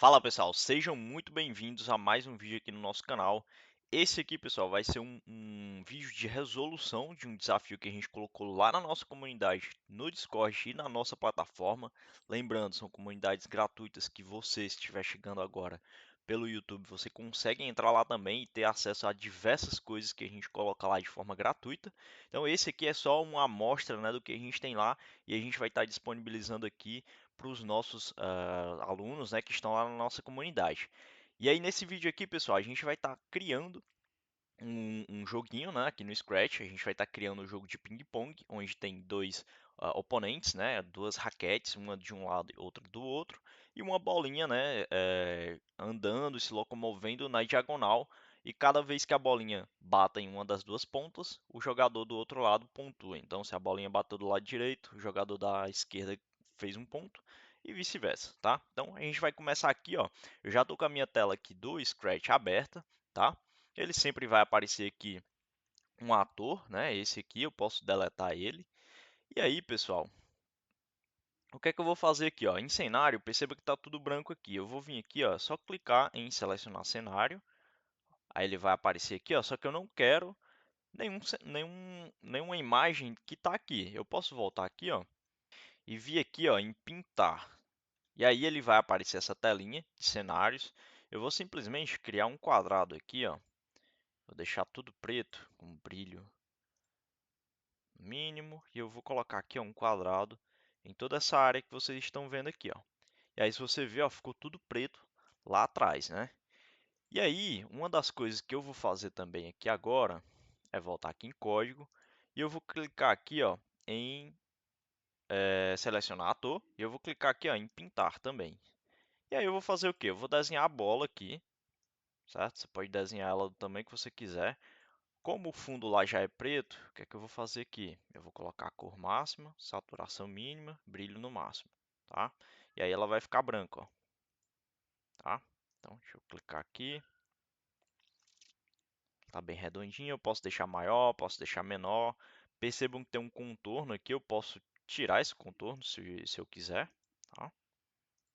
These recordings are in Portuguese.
Fala pessoal, sejam muito bem-vindos a mais um vídeo aqui no nosso canal. Esse aqui, pessoal, vai ser um vídeo de resolução de um desafio que a gente colocou lá na nossa comunidade, no Discord e na nossa plataforma. Lembrando, são comunidades gratuitas que você, se estiver chegando agora pelo YouTube, você consegue entrar lá também e ter acesso a diversas coisas que a gente coloca lá de forma gratuita. Então esse aqui é só uma amostra, né, do que a gente tem lá e a gente vai estar disponibilizando aqui para os nossos alunos, né, que estão lá na nossa comunidade. E aí nesse vídeo aqui, pessoal, a gente vai estar criando um joguinho, né, aqui no Scratch. A gente vai estar criando um jogo de ping-pong, onde tem dois oponentes, né, duas raquetes, uma de um lado e outra do outro, e uma bolinha, né, andando, se locomovendo na diagonal. E cada vez que a bolinha bata em uma das duas pontas, o jogador do outro lado pontua. Então, se a bolinha bateu do lado direito, o jogador da esquerda fez um ponto e vice-versa, tá? Então, a gente vai começar aqui, ó. Eu já estou com a minha tela aqui do Scratch aberta, tá? Ele sempre vai aparecer aqui um ator, né? Esse aqui eu posso deletar ele. E aí, pessoal, o que é que eu vou fazer aqui, ó? Em cenário, perceba que está tudo branco aqui. Eu vou vir aqui, ó, só clicar em selecionar cenário. Aí ele vai aparecer aqui, ó, só que eu não quero nenhuma imagem que está aqui. Eu posso voltar aqui, ó, e vir aqui, ó, em pintar. E aí ele vai aparecer essa telinha de cenários. Eu vou simplesmente criar um quadrado aqui, ó. Vou deixar tudo preto com brilho mínimo e eu vou colocar aqui ó, um quadrado em toda essa área que vocês estão vendo aqui, ó. E aí se você ver, ó, ficou tudo preto lá atrás, né? E aí, uma das coisas que eu vou fazer também aqui agora é voltar aqui em código e eu vou clicar aqui, ó, em selecionar ator e eu vou clicar aqui, ó, em pintar também. E aí eu vou fazer o quê? Eu vou desenhar a bola aqui, certo? Você pode desenhar ela do tamanho que você quiser. Como o fundo lá já é preto, o que é que eu vou fazer aqui? Eu vou colocar a cor máxima, saturação mínima, brilho no máximo, tá? E aí ela vai ficar branca, ó, tá? Então, deixa eu clicar aqui. Tá bem redondinho, eu posso deixar maior, posso deixar menor. Percebam que tem um contorno aqui, eu posso tirar esse contorno se eu quiser, tá?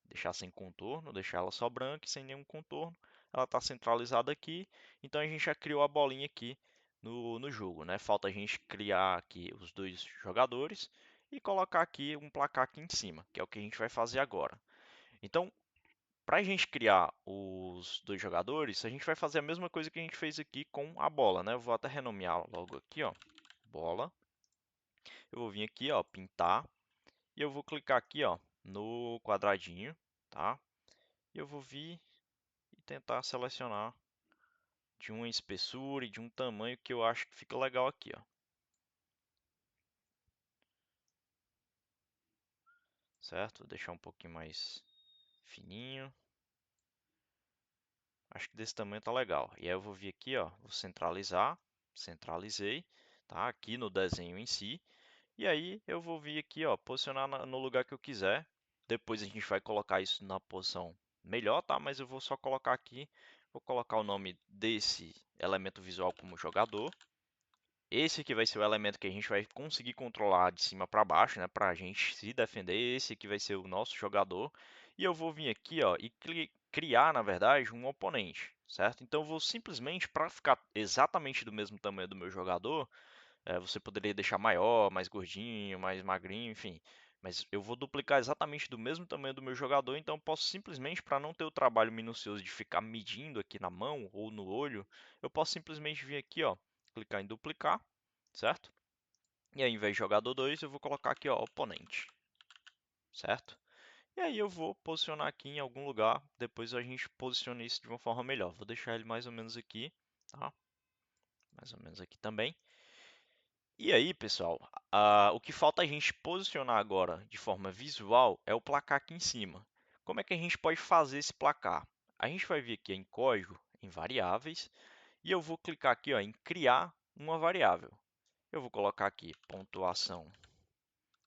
Deixar sem contorno, deixar ela só branca e sem nenhum contorno. Ela está centralizada aqui, então a gente já criou a bolinha aqui no jogo, né? Falta a gente criar aqui os dois jogadores e colocar aqui um placar aqui em cima, que é o que a gente vai fazer agora. Então, para a gente criar os dois jogadores, a gente vai fazer a mesma coisa que a gente fez aqui com a bola, né? Eu vou até renomear logo aqui, ó, bola. Eu vou vir aqui, ó, pintar e eu vou clicar aqui, ó, no quadradinho, tá? E eu vou vir e tentar selecionar de uma espessura e de um tamanho que eu acho que fica legal aqui, ó. Certo? Vou deixar um pouquinho mais fininho. Acho que desse tamanho tá legal. E aí eu vou vir aqui, ó, vou centralizar, centralizei, tá? Aqui no desenho em si. E aí eu vou vir aqui, ó, posicionar no lugar que eu quiser. Depois a gente vai colocar isso na posição melhor, tá? Mas eu vou só colocar aqui, vou colocar o nome desse elemento visual como jogador. Esse aqui vai ser o elemento que a gente vai conseguir controlar de cima para baixo, né, para a gente se defender. Esse aqui vai ser o nosso jogador. E eu vou vir aqui, ó, e criar, na verdade, um oponente, certo? Então eu vou simplesmente, para ficar exatamente do mesmo tamanho do meu jogador, você poderia deixar maior, mais gordinho, mais magrinho, enfim. Mas eu vou duplicar exatamente do mesmo tamanho do meu jogador, então eu posso simplesmente, para não ter o trabalho minucioso de ficar medindo aqui na mão ou no olho, eu posso simplesmente vir aqui, ó, clicar em duplicar, certo? E aí, em vez de jogador 2, eu vou colocar aqui, ó, oponente, certo? E aí eu vou posicionar aqui em algum lugar, depois a gente posiciona isso de uma forma melhor. Vou deixar ele mais ou menos aqui, tá? Mais ou menos aqui também. E aí, pessoal, o que falta a gente posicionar agora de forma visual é o placar aqui em cima. Como é que a gente pode fazer esse placar? A gente vai vir aqui em código, em variáveis, e eu vou clicar aqui ó, em criar uma variável. Eu vou colocar aqui pontuação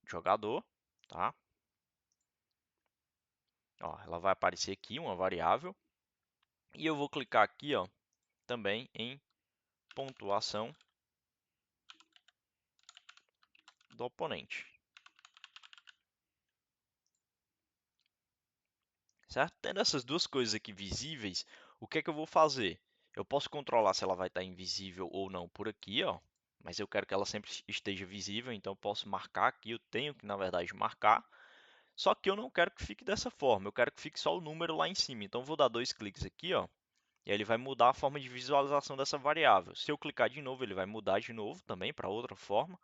jogador, tá? Ó, ela vai aparecer aqui uma variável. E eu vou clicar aqui ó, também em pontuação do oponente. certo? Tendo essas duas coisas aqui visíveis, o que é que eu vou fazer? Eu posso controlar se ela vai estar invisível ou não por aqui, ó, mas eu quero que ela sempre esteja visível, então eu posso marcar aqui, eu tenho que, na verdade, marcar, só que eu não quero que fique dessa forma, eu quero que fique só o número lá em cima. Então, eu vou dar dois cliques aqui, ó, e aí ele vai mudar a forma de visualização dessa variável. Se eu clicar de novo, ele vai mudar de novo também para outra forma.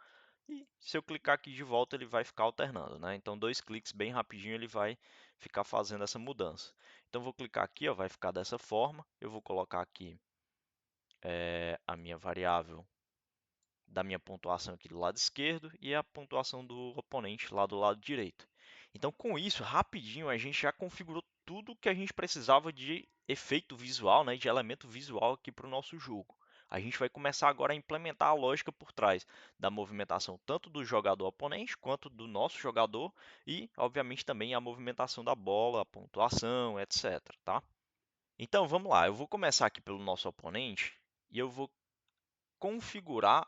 E se eu clicar aqui de volta, ele vai ficar alternando, né? Então, dois cliques bem rapidinho, ele vai ficar fazendo essa mudança. Então, vou clicar aqui, ó, vai ficar dessa forma. Eu vou colocar aqui a minha variável da minha pontuação aqui do lado esquerdo e a pontuação do oponente lá do lado direito. Então, com isso, rapidinho a gente já configurou tudo que a gente precisava de efeito visual, né, de elemento visual aqui para o nosso jogo. A gente vai começar agora a implementar a lógica por trás da movimentação tanto do jogador oponente quanto do nosso jogador e, obviamente, também a movimentação da bola, a pontuação, etc. Tá? Então, vamos lá. Eu vou começar aqui pelo nosso oponente e eu vou configurar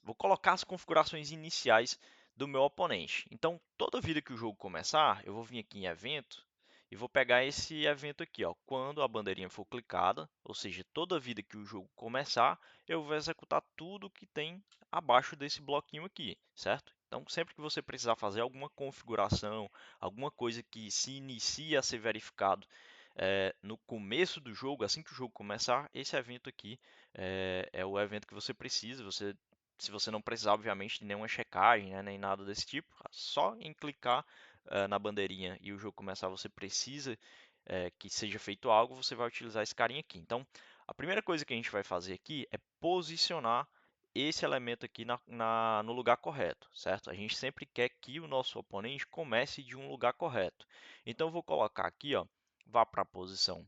vou colocar as configurações iniciais do meu oponente. Então, toda vida que o jogo começar, eu vou vir aqui em evento e vou pegar esse evento aqui, ó, quando a bandeirinha for clicada, ou seja, toda vida que o jogo começar, eu vou executar tudo que tem abaixo desse bloquinho aqui, certo? Então, sempre que você precisar fazer alguma configuração, alguma coisa que se inicie a ser verificado no começo do jogo, assim que o jogo começar, esse evento aqui é o evento que você precisa. Se você não precisar, obviamente, de nenhuma checagem, né, nem nada desse tipo, só em clicar na bandeirinha e o jogo começar, você precisa que seja feito algo, você vai utilizar esse carinha aqui. Então, a primeira coisa que a gente vai fazer aqui é posicionar esse elemento aqui no lugar correto, certo? A gente sempre quer que o nosso oponente comece de um lugar correto. Então, eu vou colocar aqui, ó, vá para a posição,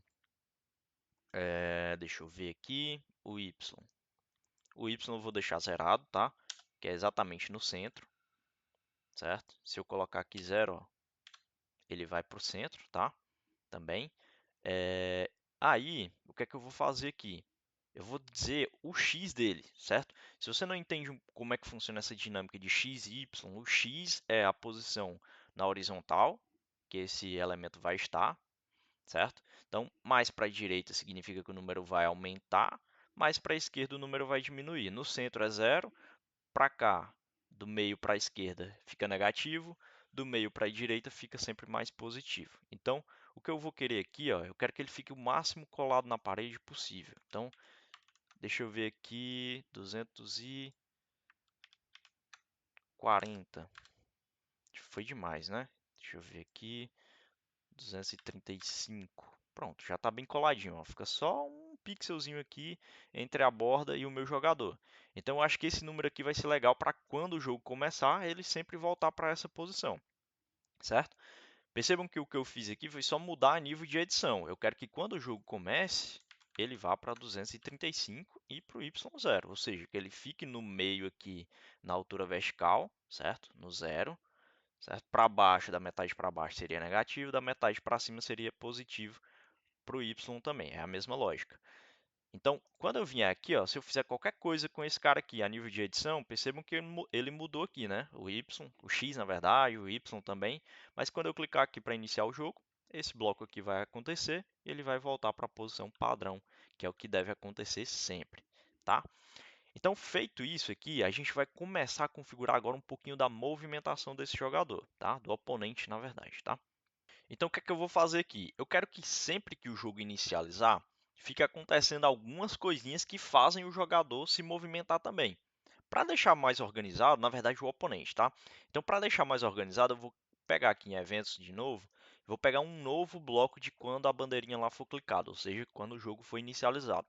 deixa eu ver aqui, o Y. O Y eu vou deixar zerado, tá? Que é exatamente no centro, certo? Se eu colocar aqui 0, ó, ele vai para o centro, tá? Também. Aí, o que é que eu vou fazer aqui? Eu vou dizer o x dele, certo? Se você não entende como é que funciona essa dinâmica de x e y, o x é a posição na horizontal que esse elemento vai estar, certo? Então, mais para a direita significa que o número vai aumentar, mais para a esquerda o número vai diminuir. No centro é zero, para cá, do meio para a esquerda, fica negativo, do meio para a direita fica sempre mais positivo. Então, o que eu vou querer aqui, ó, eu quero que ele fique o máximo colado na parede possível. Então, deixa eu ver aqui, 240. Foi demais, né? Deixa eu ver aqui, 235. Pronto, já está bem coladinho, ó. Fica só um pixelzinho aqui entre a borda e o meu jogador. Então eu acho que esse número aqui vai ser legal para quando o jogo começar, ele sempre voltar para essa posição, certo? Percebam que o que eu fiz aqui foi só mudar a nível de edição. Eu quero que quando o jogo comece, ele vá para 235 e para o Y0, ou seja, que ele fique no meio aqui na altura vertical, certo? No zero, certo? Para baixo, da metade para baixo seria negativo, da metade para cima seria positivo para o Y também, é a mesma lógica. Então, quando eu vier aqui, ó, se eu fizer qualquer coisa com esse cara aqui a nível de edição, percebam que ele mudou aqui, né? O Y, o X na verdade, o Y também. Mas quando eu clicar aqui para iniciar o jogo, esse bloco aqui vai acontecer e ele vai voltar para a posição padrão, que é o que deve acontecer sempre, tá? Então, feito isso aqui, a gente vai começar a configurar agora um pouquinho da movimentação desse jogador, tá? Do oponente, na verdade, tá? Então, o que é que eu vou fazer aqui? Eu quero que sempre que o jogo inicializar, fique acontecendo algumas coisinhas que fazem o jogador se movimentar também. Para deixar mais organizado, na verdade, o oponente, tá? Então, para deixar mais organizado, eu vou pegar aqui em eventos de novo, vou pegar um novo bloco de quando a bandeirinha lá for clicada, ou seja, quando o jogo for inicializado.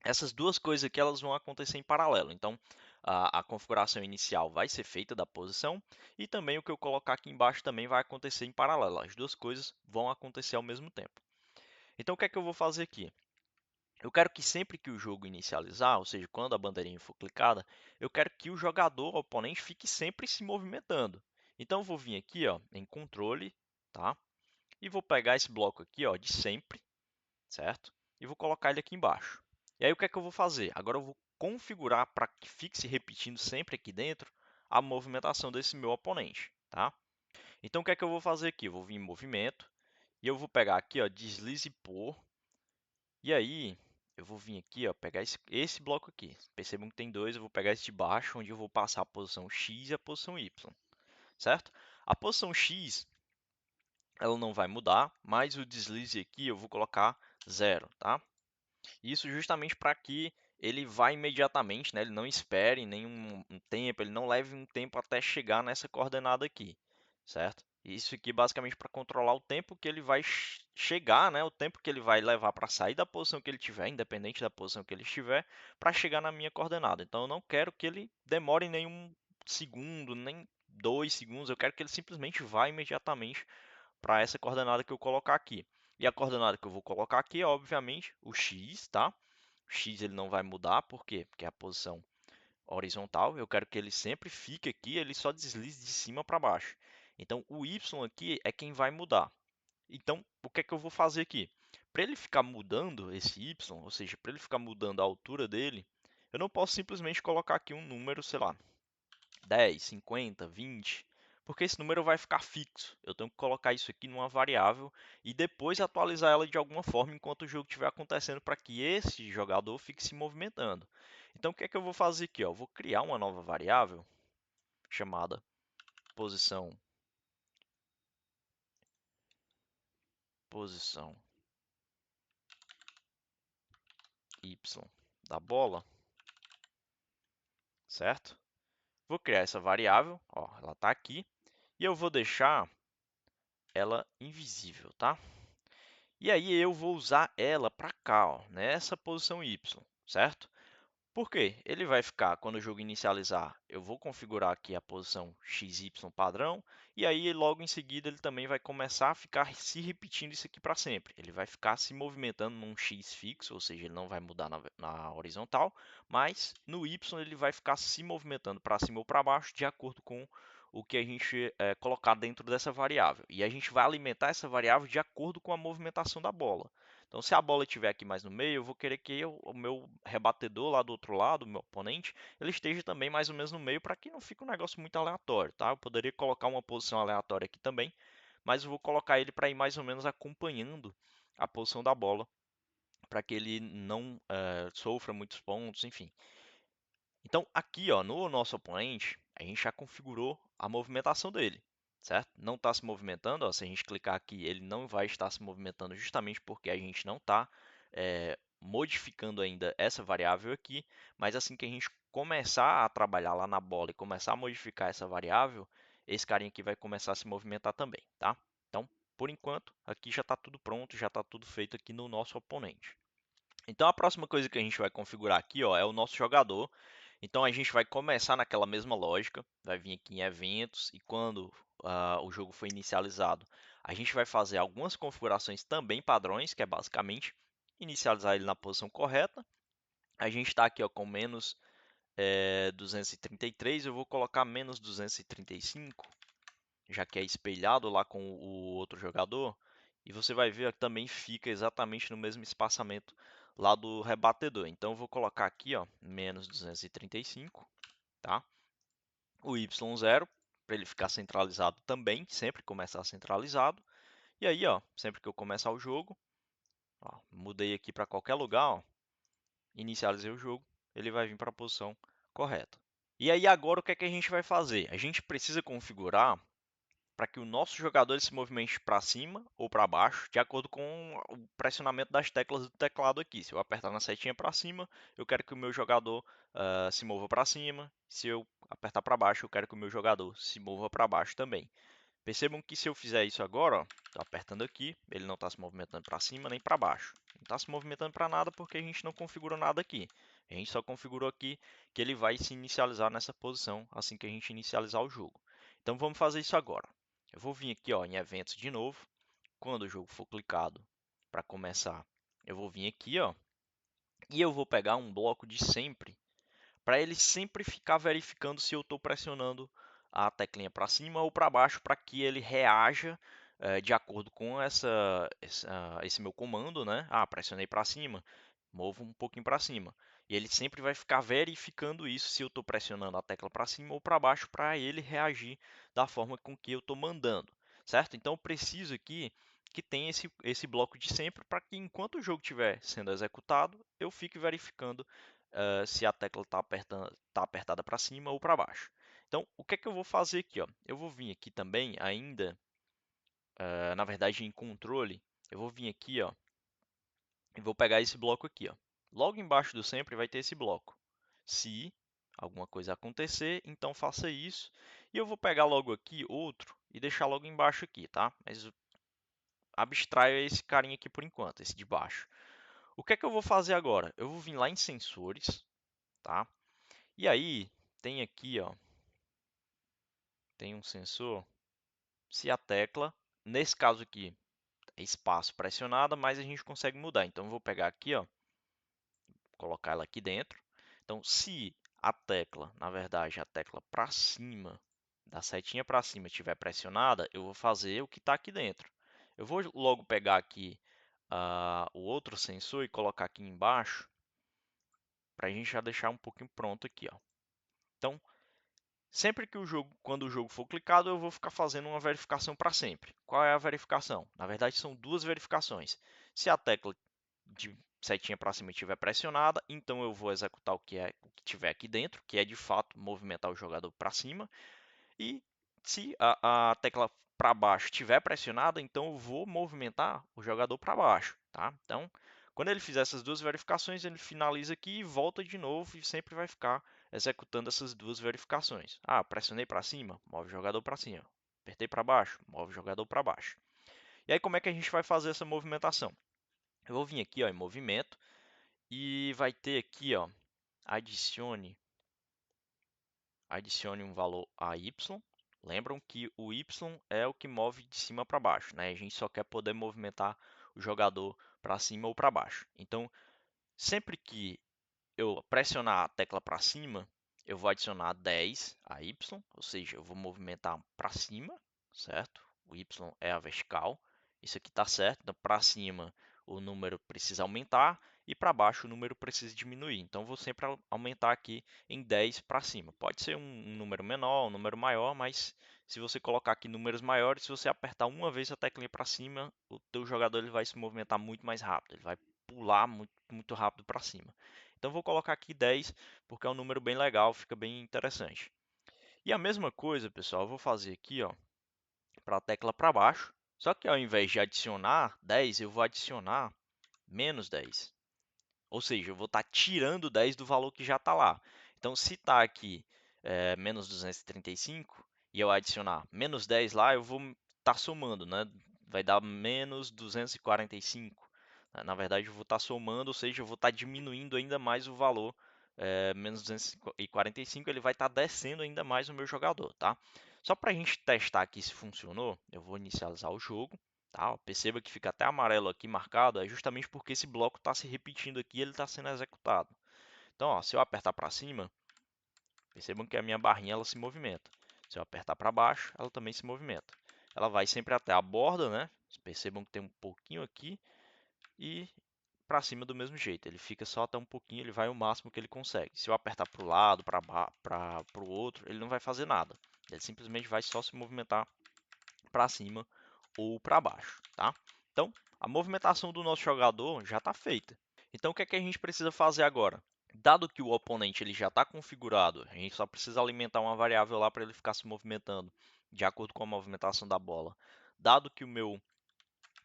Essas duas coisas aqui elas vão acontecer em paralelo. Então, a configuração inicial vai ser feita da posição e também o que eu colocar aqui embaixo também vai acontecer em paralelo. As duas coisas vão acontecer ao mesmo tempo. Então, o que é que eu vou fazer aqui? Eu quero que sempre que o jogo inicializar, ou seja, quando a bandeirinha for clicada, eu quero que o jogador oponente fique sempre se movimentando. Então, eu vou vir aqui, ó, em controle, tá? E vou pegar esse bloco aqui, ó, de sempre, certo? E vou colocar ele aqui embaixo. E aí o que é que eu vou fazer? Agora eu vou configurar para que fique se repetindo sempre aqui dentro a movimentação desse meu oponente, tá? Então o que é que eu vou fazer aqui? Eu vou vir em movimento E eu vou pegar aqui, ó, deslize por. E aí, eu vou vir aqui, ó, pegar esse bloco aqui. Percebam que tem dois, eu vou pegar esse de baixo, onde eu vou passar a posição X e a posição Y, certo? A posição X, ela não vai mudar, mas o deslize aqui eu vou colocar 0, tá? Isso justamente para que ele vá imediatamente, né? Ele não espere nenhum tempo, ele não leve um tempo até chegar nessa coordenada aqui, certo? Isso aqui basicamente para controlar o tempo que ele vai chegar, né? O tempo que ele vai levar para sair da posição que ele tiver, independente da posição que ele estiver, para chegar na minha coordenada. Então eu não quero que ele demore nenhum segundo, nem 2 segundos. Eu quero que ele simplesmente vá imediatamente para essa coordenada que eu colocar aqui. E a coordenada que eu vou colocar aqui é, obviamente, o x, tá? O x ele não vai mudar, por quê? Porque é a posição horizontal. Eu quero que ele sempre fique aqui, ele só deslize de cima para baixo. Então, o y aqui é quem vai mudar. Então, o que é que eu vou fazer aqui? Para ele ficar mudando esse y, ou seja, para ele ficar mudando a altura dele, eu não posso simplesmente colocar aqui um número, sei lá, 10, 50, 20, porque esse número vai ficar fixo. Eu tenho que colocar isso aqui numa variável e depois atualizar ela de alguma forma enquanto o jogo estiver acontecendo para que esse jogador fique se movimentando. Então, o que é que eu vou fazer aqui? Ó? Eu vou criar uma nova variável chamada posição, posição y da bola, certo? Vou criar essa variável, ó, ela está aqui, e eu vou deixar ela invisível, tá? E aí eu vou usar ela para cá, ó, nessa posição Y, certo? Por quê? Ele vai ficar, quando o jogo inicializar, eu vou configurar aqui a posição XY padrão, e aí logo em seguida ele também vai começar a ficar se repetindo isso aqui para sempre. Ele vai ficar se movimentando num X fixo, ou seja, ele não vai mudar na horizontal, mas no Y ele vai ficar se movimentando para cima ou para baixo de acordo com o que a gente colocar dentro dessa variável. E a gente vai alimentar essa variável de acordo com a movimentação da bola. Então, se a bola estiver aqui mais no meio, eu vou querer que o meu rebatedor lá do outro lado, o meu oponente, ele esteja também mais ou menos no meio para que não fique um negócio muito aleatório, tá? Eu poderia colocar uma posição aleatória aqui também, mas eu vou colocar ele para ir mais ou menos acompanhando a posição da bola, para que ele não sofra muitos pontos, enfim. Então, aqui ó, no nosso oponente, a gente já configurou a movimentação dele, certo? Não está se movimentando, ó, se a gente clicar aqui, ele não vai estar se movimentando justamente porque a gente não está modificando ainda essa variável aqui, mas assim que a gente começar a trabalhar lá na bola e começar a modificar essa variável, esse carinha aqui vai começar a se movimentar também, tá? Então, por enquanto, aqui já está tudo pronto, já está tudo feito aqui no nosso oponente. Então, a próxima coisa que a gente vai configurar aqui, ó, é o nosso jogador. Então, a gente vai começar naquela mesma lógica, vai vir aqui em eventos e quando o jogo for inicializado, a gente vai fazer algumas configurações também padrões, que é basicamente inicializar ele na posição correta. A gente está aqui ó, com menos 233, eu vou colocar menos 235, já que é espelhado lá com o outro jogador, e você vai ver que também fica exatamente no mesmo espaçamento lá do rebatedor. Então eu vou colocar aqui, ó, menos 235, tá? O y0 para ele ficar centralizado também, sempre começar centralizado. E aí, ó, sempre que eu começar o jogo, ó, mudei aqui para qualquer lugar, ó, inicializei o jogo, ele vai vir para a posição correta. E aí agora o que é que a gente vai fazer? A gente precisa configurar para que o nosso jogador ele se movimente para cima ou para baixo, de acordo com o pressionamento das teclas do teclado aqui. Se eu apertar na setinha para cima, eu quero que o meu jogador se mova para cima. Se eu apertar para baixo, eu quero que o meu jogador se mova para baixo também. Percebam que se eu fizer isso agora, estou apertando aqui, ele não está se movimentando para cima nem para baixo. Não está se movimentando para nada porque a gente não configurou nada aqui. A gente só configurou aqui que ele vai se inicializar nessa posição assim que a gente inicializar o jogo. Então vamos fazer isso agora. Eu vou vir aqui ó, em eventos de novo. Quando o jogo for clicado para começar, eu vou vir aqui ó, e eu vou pegar um bloco de sempre para ele sempre ficar verificando se eu estou pressionando a teclinha para cima ou para baixo para que ele reaja de acordo com esse meu comando, né? Ah, pressionei para cima, movo um pouquinho para cima. E ele sempre vai ficar verificando isso se eu estou pressionando a tecla para cima ou para baixo para ele reagir da forma com que eu estou mandando, certo? Então eu preciso aqui que tem esse bloco de sempre para que enquanto o jogo estiver sendo executado, eu fique verificando se a tecla está apertada para cima ou para baixo. Então, o que é que eu vou fazer aqui? Ó? Eu vou vir aqui também ainda, na verdade em controle, eu vou vir aqui ó, e vou pegar esse bloco aqui. Ó. Logo embaixo do sempre vai ter esse bloco. Se alguma coisa acontecer, então faça isso. E eu vou pegar logo aqui outro e deixar logo embaixo aqui, tá? Mas abstraio esse carinha aqui por enquanto, esse de baixo. O que é que eu vou fazer agora? Eu vou vir lá em sensores, tá? E aí tem aqui, ó, tem um sensor. Se a tecla, nesse caso aqui, é espaço pressionada, mas a gente consegue mudar. Então eu vou pegar aqui, ó, colocar ela aqui dentro. Então, se a tecla, na verdade, a tecla para cima, da setinha para cima estiver pressionada, eu vou fazer o que está aqui dentro. Eu vou logo pegar aqui o outro sensor e colocar aqui embaixo, para a gente já deixar um pouquinho pronto aqui. Ó. Então, sempre que quando o jogo for clicado, eu vou ficar fazendo uma verificação para sempre. Qual é a verificação? Na verdade, são duas verificações. Se a tecla de setinha para cima estiver pressionada, então eu vou executar o que tiver aqui dentro, que é de fato movimentar o jogador para cima. E se a tecla para baixo estiver pressionada, então eu vou movimentar o jogador para baixo, tá? Então, quando ele fizer essas duas verificações, ele finaliza aqui e volta de novo e sempre vai ficar executando essas duas verificações. Ah, pressionei para cima, move o jogador para cima. Apertei para baixo, move o jogador para baixo. E aí como é que a gente vai fazer essa movimentação? Eu vou vir aqui ó, em movimento e vai ter aqui ó, adicione um valor a y. Lembram que o y é o que move de cima para baixo, né? A gente só quer poder movimentar o jogador para cima ou para baixo. Então, sempre que eu pressionar a tecla para cima, eu vou adicionar 10 a y, ou seja, eu vou movimentar para cima, certo? O y é a vertical. Isso aqui está certo. Então, para cima o número precisa aumentar e para baixo o número precisa diminuir. Então, vou sempre aumentar aqui em 10 para cima. Pode ser um número menor, um número maior, mas se você colocar aqui números maiores, se você apertar uma vez a tecla para cima, o teu jogador ele vai se movimentar muito mais rápido. Ele vai pular muito, muito rápido para cima. Então, vou colocar aqui 10, porque é um número bem legal, fica bem interessante. E a mesma coisa, pessoal, eu vou fazer aqui, ó, para a tecla para baixo. Só que ao invés de adicionar 10, eu vou adicionar menos 10. Ou seja, eu vou estar tirando 10 do valor que já está lá. Então, se está aqui menos 235 e eu adicionar menos 10 lá, eu vou estar somando, né? Vai dar menos 245. Na verdade, eu vou estar somando, ou seja, eu vou estar diminuindo ainda mais o valor. Menos 245, ele vai estar descendo ainda mais o meu jogador, tá? Só para a gente testar aqui se funcionou, eu vou inicializar o jogo. Tá? Perceba que fica até amarelo aqui marcado, é justamente porque esse bloco está se repetindo aqui e ele está sendo executado. Então, ó, se eu apertar para cima, percebam que a minha barrinha ela se movimenta. Se eu apertar para baixo, ela também se movimenta. Ela vai sempre até a borda, né? Percebam que tem um pouquinho aqui e para cima do mesmo jeito. Ele fica só até um pouquinho, ele vai o máximo que ele consegue. Se eu apertar para o lado, para o outro, ele não vai fazer nada. Ele simplesmente vai só se movimentar para cima ou para baixo, tá? Então, a movimentação do nosso jogador já está feita. Então, o que é que a gente precisa fazer agora? Dado que o oponente ele já está configurado, a gente só precisa alimentar uma variável lá para ele ficar se movimentando de acordo com a movimentação da bola. Dado que o meu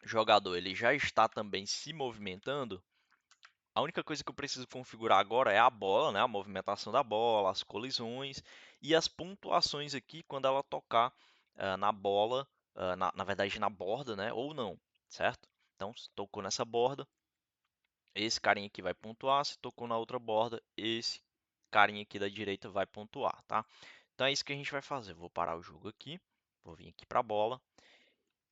jogador ele já está também se movimentando, a única coisa que eu preciso configurar agora é a bola, né? A movimentação da bola, as colisões e as pontuações aqui quando ela tocar na bola, na verdade na borda, né? Ou não, certo? Então, se tocou nessa borda, esse carinha aqui vai pontuar. Se tocou na outra borda, esse carinha aqui da direita vai pontuar, tá? Então é isso que a gente vai fazer. Vou parar o jogo aqui, vou vir aqui para a bola.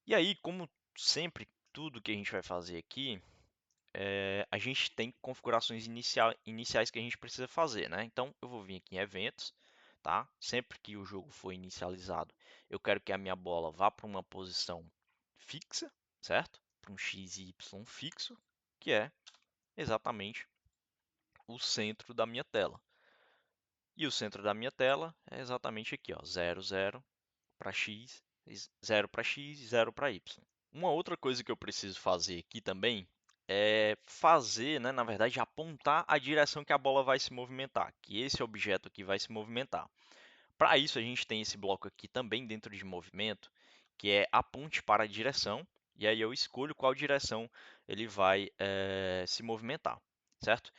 E aí, como sempre, tudo que a gente vai fazer aqui a gente tem configurações iniciais que a gente precisa fazer, né? Então, eu vou vir aqui em eventos, tá? Sempre que o jogo for inicializado, eu quero que a minha bola vá para uma posição fixa, certo? Para um x e y fixo, que é exatamente o centro da minha tela. E o centro da minha tela é exatamente aqui, ó, 0, 0 para x, 0 para x e 0 para y. Uma outra coisa que eu preciso fazer aqui também é fazer, né, na verdade, apontar a direção que a bola vai se movimentar, que esse objeto aqui vai se movimentar. Para isso, a gente tem esse bloco aqui também dentro de movimento, que é aponte para a direção, e aí eu escolho qual direção ele vai se movimentar, certo?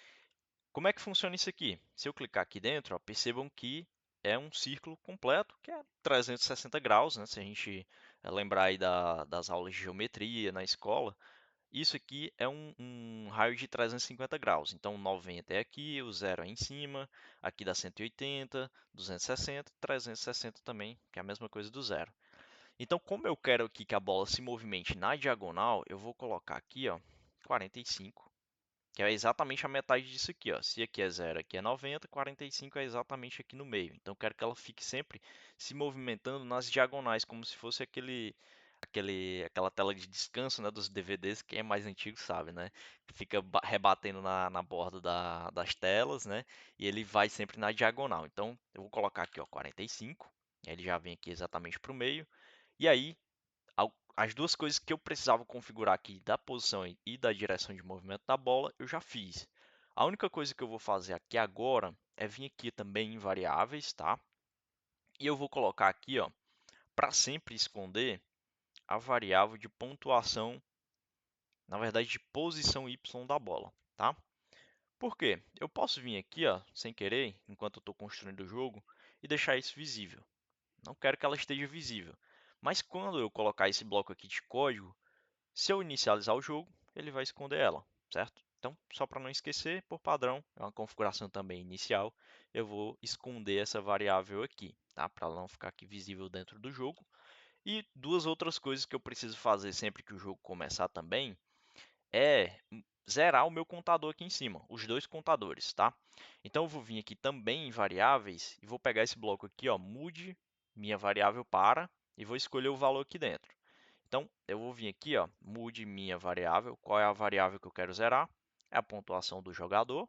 Como é que funciona isso aqui? Se eu clicar aqui dentro, ó, percebam que é um círculo completo, que é 360 graus, né? Se a gente lembrar aí das aulas de geometria na escola, isso aqui é um raio de 350 graus. Então, 90 é aqui, o zero é em cima, aqui dá 180, 260, 360 também, que é a mesma coisa do zero. Então, como eu quero aqui que a bola se movimente na diagonal, eu vou colocar aqui, ó, 45, que é exatamente a metade disso aqui, ó. Se aqui é zero, aqui é 90, 45 é exatamente aqui no meio. Então, eu quero que ela fique sempre se movimentando nas diagonais, como se fosse aquela tela de descanso, né, dos DVDs. Quem é mais antigo sabe, né? Que fica rebatendo na borda das telas, né? E ele vai sempre na diagonal. Então, eu vou colocar aqui, ó, 45. Ele já vem aqui exatamente para o meio. E aí, as duas coisas que eu precisava configurar aqui da posição e da direção de movimento da bola, eu já fiz. A única coisa que eu vou fazer aqui agora é vir aqui também em variáveis, tá? E eu vou colocar aqui, ó, para sempre esconder a variável de pontuação, na verdade de posição y da bola, tá? Por quê? Eu posso vir aqui, ó, sem querer, enquanto eu estou construindo o jogo, e deixar isso visível. Não quero que ela esteja visível. Mas quando eu colocar esse bloco aqui de código, se eu inicializar o jogo, ele vai esconder ela, certo? Então, só para não esquecer, por padrão, é uma configuração também inicial, eu vou esconder essa variável aqui, tá? Para ela não ficar aqui visível dentro do jogo. E duas outras coisas que eu preciso fazer sempre que o jogo começar também é zerar o meu contador aqui em cima, os dois contadores, tá? Então eu vou vir aqui também em variáveis e vou pegar esse bloco aqui, ó, mude minha variável para e vou escolher o valor aqui dentro. Então eu vou vir aqui, ó, mude minha variável. Qual é a variável que eu quero zerar? É a pontuação do jogador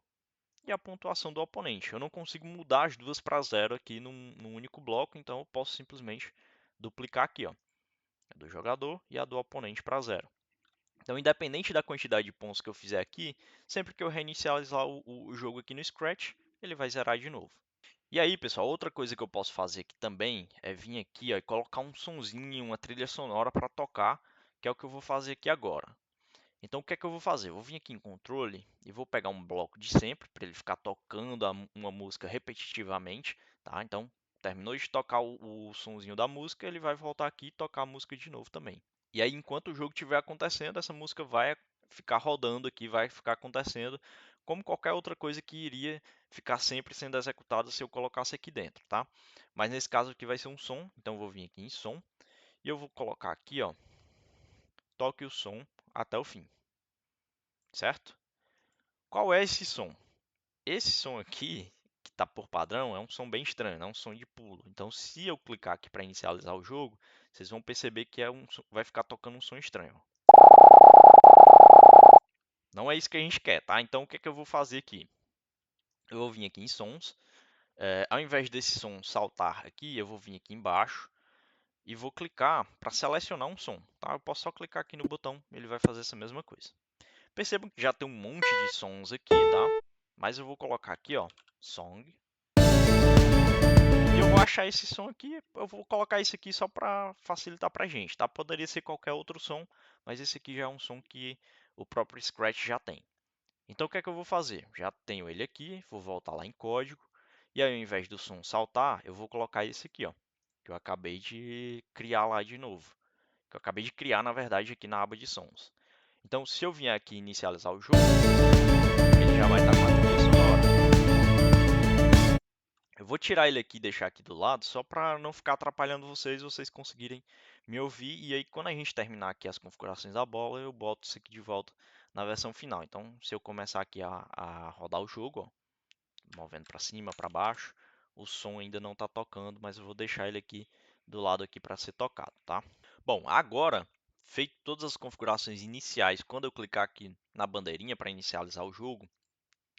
e a pontuação do oponente. Eu não consigo mudar as duas para zero aqui num único bloco, então eu posso simplesmente duplicar aqui, ó, a do jogador e a do oponente para zero. Então, independente da quantidade de pontos que eu fizer aqui, sempre que eu reinicializar o jogo aqui no Scratch, ele vai zerar de novo. E aí, pessoal, outra coisa que eu posso fazer aqui também é vir aqui, ó, e colocar um sonzinho, uma trilha sonora para tocar, que é o que eu vou fazer aqui agora. Então, o que é que eu vou fazer? Eu vou vir aqui em controle e vou pegar um bloco de sempre, para ele ficar tocando uma música repetitivamente, tá? Então, terminou de tocar o sonzinho da música, ele vai voltar aqui e tocar a música de novo também. E aí, enquanto o jogo estiver acontecendo, essa música vai ficar rodando aqui, vai ficar acontecendo, como qualquer outra coisa que iria ficar sempre sendo executada se eu colocasse aqui dentro, tá? Mas nesse caso aqui vai ser um som, então eu vou vir aqui em som e eu vou colocar aqui, ó, toque o som até o fim, certo? Qual é esse som? Esse som aqui, que está por padrão, é um som bem estranho, é um som de pulo. Então, se eu clicar aqui para inicializar o jogo, vocês vão perceber que vai ficar tocando um som estranho. Não é isso que a gente quer, tá? Então, o que é que eu vou fazer aqui? Eu vou vir aqui em sons. Ao invés desse som saltar aqui, eu vou vir aqui embaixo e vou clicar para selecionar um som, tá? Eu posso só clicar aqui no botão, ele vai fazer essa mesma coisa. Percebam que já tem um monte de sons aqui, tá? Mas eu vou colocar aqui, ó, song. E eu vou achar esse som aqui, eu vou colocar esse aqui só para facilitar para a gente, tá? Poderia ser qualquer outro som, mas esse aqui já é um som que o próprio Scratch já tem. Então, o que é que eu vou fazer? Já tenho ele aqui, vou voltar lá em código, e aí ao invés do som saltar, eu vou colocar esse aqui, ó, que eu acabei de criar lá de novo. Que eu acabei de criar, na verdade, aqui na aba de sons. Então, se eu vier aqui inicializar o jogo, ele já vai estar com a trilha sonora. Eu vou tirar ele aqui e deixar aqui do lado, só para não ficar atrapalhando vocês conseguirem me ouvir. E aí, quando a gente terminar aqui as configurações da bola, eu boto isso aqui de volta na versão final. Então, se eu começar aqui a rodar o jogo, ó, movendo para cima, para baixo, o som ainda não está tocando, mas eu vou deixar ele aqui do lado aqui para ser tocado, tá? Bom, agora, feito todas as configurações iniciais, quando eu clicar aqui na bandeirinha para inicializar o jogo,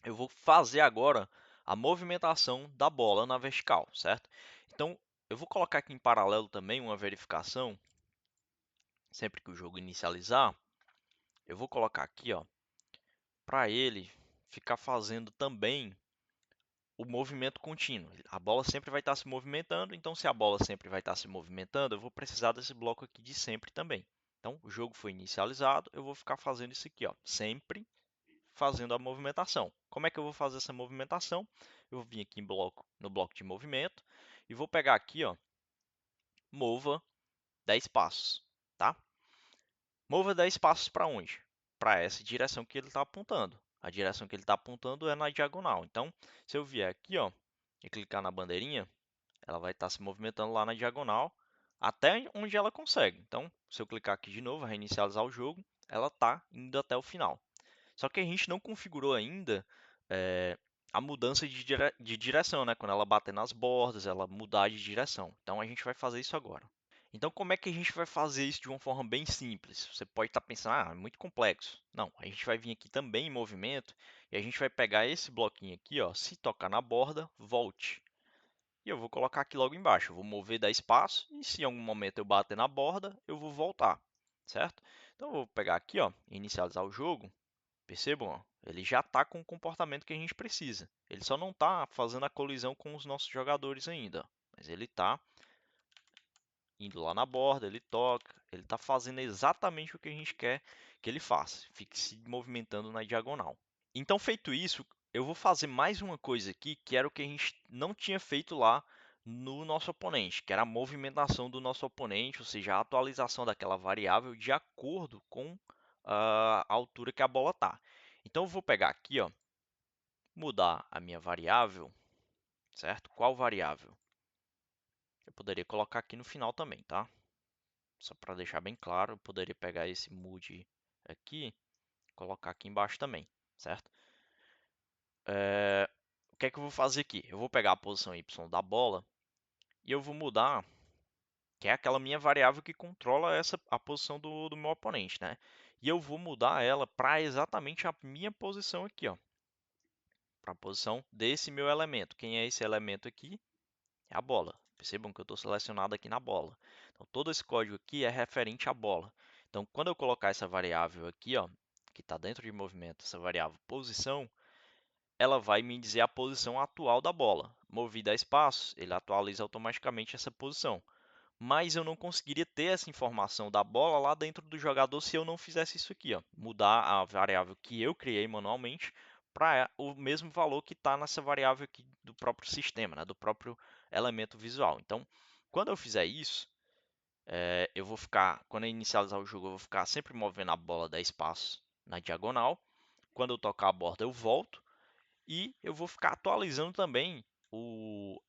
eu vou fazer agora a movimentação da bola na vertical, certo? Então, eu vou colocar aqui em paralelo também uma verificação sempre que o jogo inicializar, eu vou colocar aqui, ó, para ele ficar fazendo também o movimento contínuo. A bola sempre vai estar se movimentando, então se a bola sempre vai estar se movimentando, eu vou precisar desse bloco aqui de sempre também. Então, o jogo foi inicializado, eu vou ficar fazendo isso aqui, ó, sempre fazendo a movimentação. Como é que eu vou fazer essa movimentação? Eu vou vir aqui no bloco de movimento e vou pegar aqui, ó, mova 10 passos, tá? Mova 10 passos para onde? Para essa direção que ele está apontando. A direção que ele está apontando é na diagonal. Então, se eu vier aqui, ó, e clicar na bandeirinha, ela vai estar se movimentando lá na diagonal até onde ela consegue. Então, se eu clicar aqui de novo, reinicializar o jogo, ela está indo até o final. Só que a gente não configurou ainda a mudança de direção, né? Quando ela bater nas bordas, ela mudar de direção. Então, a gente vai fazer isso agora. Então, como é que a gente vai fazer isso de uma forma bem simples? Você pode estar pensando, ah, é muito complexo. Não, a gente vai vir aqui também em movimento e a gente vai pegar esse bloquinho aqui, ó, se tocar na borda, volte. E eu vou colocar aqui logo embaixo. Eu vou mover 10 passos e se em algum momento eu bater na borda, eu vou voltar, certo? Então, eu vou pegar aqui, ó, inicializar o jogo. Percebam, ó, ele já está com o comportamento que a gente precisa. Ele só não está fazendo a colisão com os nossos jogadores ainda, ó, mas ele está indo lá na borda, ele toca, ele está fazendo exatamente o que a gente quer que ele faça. Fique se movimentando na diagonal. Então, feito isso, eu vou fazer mais uma coisa aqui, que era o que a gente não tinha feito lá no nosso oponente, que era a movimentação do nosso oponente, ou seja, a atualização daquela variável de acordo com a altura que a bola está. Então, eu vou pegar aqui, ó, mudar a minha variável, certo? Qual variável? Eu poderia colocar aqui no final também, tá? Só para deixar bem claro, eu poderia pegar esse mood aqui, colocar aqui embaixo também, certo? O que é que eu vou fazer aqui? Eu vou pegar a posição Y da bola e eu vou mudar, que é aquela minha variável que controla a posição do meu oponente, né? E eu vou mudar ela para exatamente a minha posição aqui, ó, para a posição desse meu elemento. Quem é esse elemento aqui? É a bola. Percebam que eu estou selecionado aqui na bola. Então, todo esse código aqui é referente à bola. Então, quando eu colocar essa variável aqui, ó, que está dentro de movimento, essa variável posição, ela vai me dizer a posição atual da bola. Movi 10 passos, ele atualiza automaticamente essa posição. Mas eu não conseguiria ter essa informação da bola lá dentro do jogador se eu não fizesse isso aqui, ó, mudar a variável que eu criei manualmente para o mesmo valor que está nessa variável aqui do próprio sistema, né, do próprio elemento visual. Então, quando eu fizer isso, eu vou ficar, quando eu inicializar o jogo, eu vou ficar sempre movendo a bola 10 passos na diagonal. Quando eu tocar a borda, eu volto. E eu vou ficar atualizando também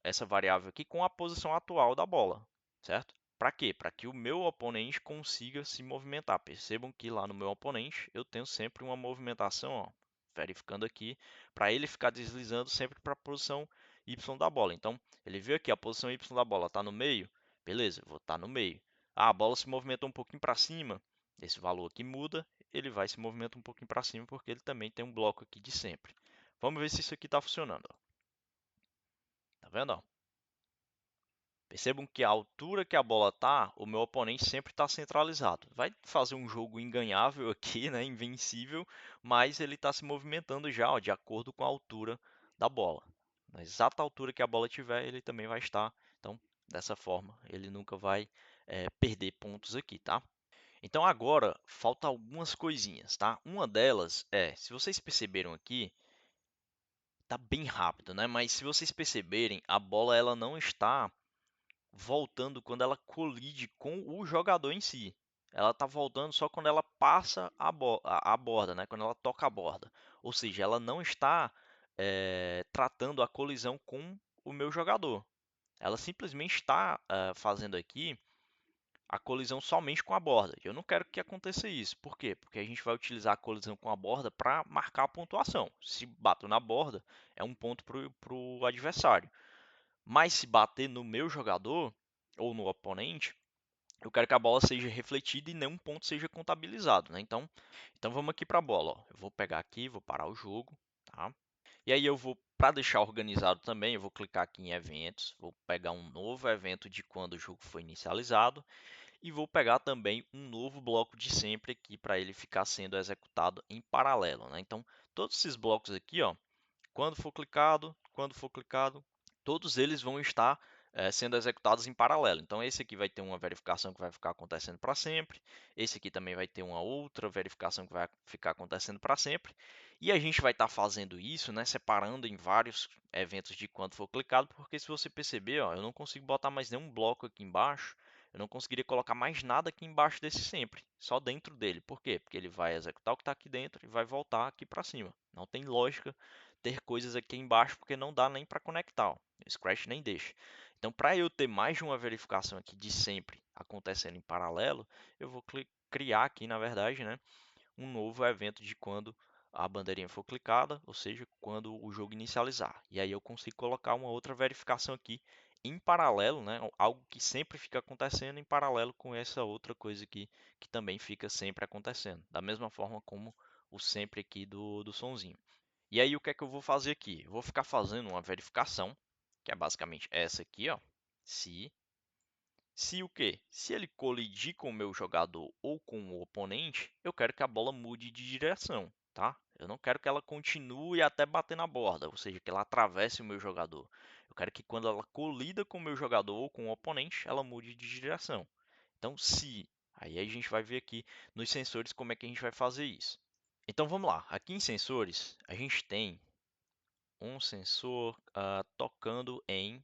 essa variável aqui com a posição atual da bola, certo? Para quê? Para que o meu oponente consiga se movimentar. Percebam que lá no meu oponente eu tenho sempre uma movimentação, ó, verificando aqui, para ele ficar deslizando sempre para a posição Y da bola. Então, ele viu aqui a posição Y da bola está no meio, beleza, eu vou estar no meio. Ah, a bola se movimentou um pouquinho para cima, esse valor aqui muda, ele vai se movimentar um pouquinho para cima porque ele também tem um bloco aqui de sempre. Vamos ver se isso aqui está funcionando. Ó. Tá vendo? Ó? Percebam que a altura que a bola está, o meu oponente sempre está centralizado. Vai fazer um jogo inganhável aqui, né? Invencível, mas ele está se movimentando já, ó, de acordo com a altura da bola. Na exata altura que a bola tiver, ele também vai estar. Então, dessa forma, ele nunca vai perder pontos aqui, tá? Então agora falta algumas coisinhas, tá? Uma delas é, se vocês perceberam aqui, tá bem rápido, né? Mas se vocês perceberem, a bola ela não está voltando quando ela colide com o jogador em si. Ela está voltando só quando ela passa a borda, né? Quando ela toca a borda. Ou seja, ela não está tratando a colisão com o meu jogador. Ela simplesmente está fazendo aqui a colisão somente com a borda. Eu não quero que aconteça isso. Por quê? Porque a gente vai utilizar a colisão com a borda para marcar a pontuação. Se bater na borda, é um ponto para o adversário. Mas se bater no meu jogador ou no oponente, eu quero que a bola seja refletida e nenhum ponto seja contabilizado, né? Então vamos aqui para a bola. Ó. Eu vou pegar aqui, vou parar o jogo, tá? E aí eu vou, para deixar organizado também, eu vou clicar aqui em eventos, vou pegar um novo evento de quando o jogo foi inicializado e vou pegar também um novo bloco de sempre aqui para ele ficar sendo executado em paralelo, né? Então, todos esses blocos aqui, ó, quando for clicado, todos eles vão estar sendo executados em paralelo. Então, esse aqui vai ter uma verificação que vai ficar acontecendo para sempre. Esse aqui também vai ter uma outra verificação que vai ficar acontecendo para sempre. E a gente vai estar fazendo isso, né, separando em vários eventos de quando for clicado, porque se você perceber, ó, eu não consigo botar mais nenhum bloco aqui embaixo. Eu não conseguiria colocar mais nada aqui embaixo desse sempre, só dentro dele. Por quê? Porque ele vai executar o que está aqui dentro e vai voltar aqui para cima. Não tem lógica ter coisas aqui embaixo porque não dá nem para conectar, ó. O Scratch nem deixa. Então, para eu ter mais de uma verificação aqui de sempre acontecendo em paralelo, eu vou criar aqui, na verdade, né, um novo evento de quando a bandeirinha for clicada, ou seja, quando o jogo inicializar. E aí eu consigo colocar uma outra verificação aqui em paralelo, né, algo que sempre fica acontecendo em paralelo com essa outra coisa aqui que também fica sempre acontecendo. Da mesma forma como o sempre aqui do sonzinho. E aí o que é que eu vou fazer aqui? Eu vou ficar fazendo uma verificação, que é basicamente essa aqui, ó. Se o quê? Se ele colidir com o meu jogador ou com o oponente, eu quero que a bola mude de direção, tá? Eu não quero que ela continue até bater na borda, ou seja, que ela atravesse o meu jogador. Eu quero que quando ela colida com o meu jogador ou com o oponente, ela mude de direção. Então, se, aí a gente vai ver aqui nos sensores como é que a gente vai fazer isso. Então vamos lá, aqui em sensores a gente tem um sensor tocando em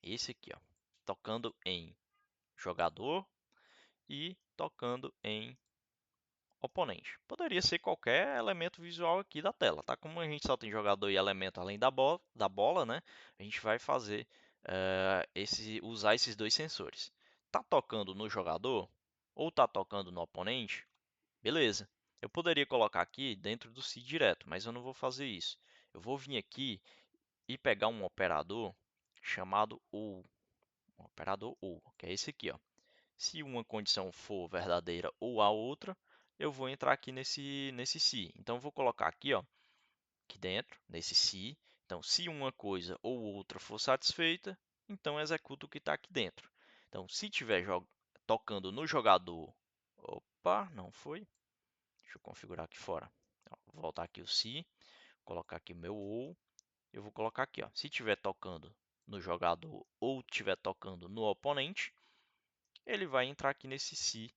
esse aqui, ó, tocando em jogador e tocando em oponente. Poderia ser qualquer elemento visual aqui da tela, tá? Como a gente só tem jogador e elemento além da bola, né? A gente vai fazer usar esses dois sensores. Tá tocando no jogador ou tá tocando no oponente? Beleza. Eu poderia colocar aqui dentro do se direto, mas eu não vou fazer isso. Eu vou vir aqui e pegar um operador chamado OR, um operador OR, que é esse aqui, ó. Se uma condição for verdadeira ou a outra, eu vou entrar aqui nesse se. Então, eu vou colocar aqui, ó, aqui dentro, nesse se. Então, se uma coisa ou outra for satisfeita, então executa o que está aqui dentro. Então, se estiver tocando no jogador, opa, não foi. Deixa eu configurar aqui fora. Ó, vou voltar aqui o se, colocar aqui o meu ou. Eu vou colocar aqui, ó, se estiver tocando no jogador ou estiver tocando no oponente, ele vai entrar aqui nesse se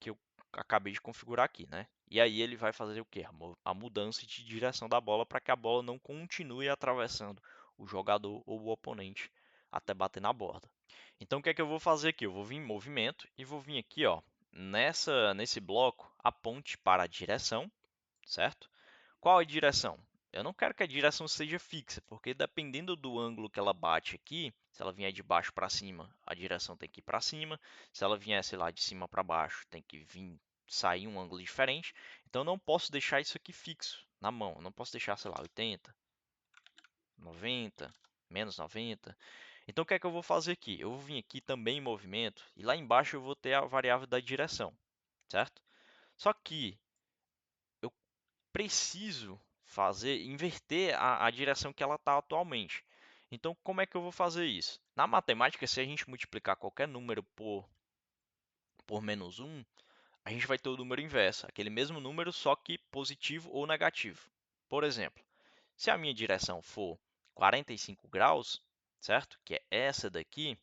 que eu acabei de configurar aqui, né? E aí ele vai fazer o quê? A mudança de direção da bola para que a bola não continue atravessando o jogador ou o oponente até bater na borda. Então o que é que eu vou fazer aqui? Eu vou vir em movimento e vou vir aqui, ó, nesse bloco, aponte para a direção, certo? Qual a direção? Eu não quero que a direção seja fixa, porque dependendo do ângulo que ela bate aqui, se ela vier de baixo para cima, a direção tem que ir para cima. Se ela vier, sei lá, de cima para baixo, tem que vir sair um ângulo diferente. Então, eu não posso deixar isso aqui fixo na mão. Eu não posso deixar, sei lá, 80, 90, menos 90. Então, o que é que eu vou fazer aqui? Eu vou vir aqui também em movimento e lá embaixo eu vou ter a variável da direção, certo? Só que eu preciso inverter a direção que ela está atualmente. Então, como é que eu vou fazer isso? Na matemática, se a gente multiplicar qualquer número por menos 1, a gente vai ter o número inverso, aquele mesmo número, só que positivo ou negativo. Por exemplo, se a minha direção for 45 graus, certo? Que é essa daqui,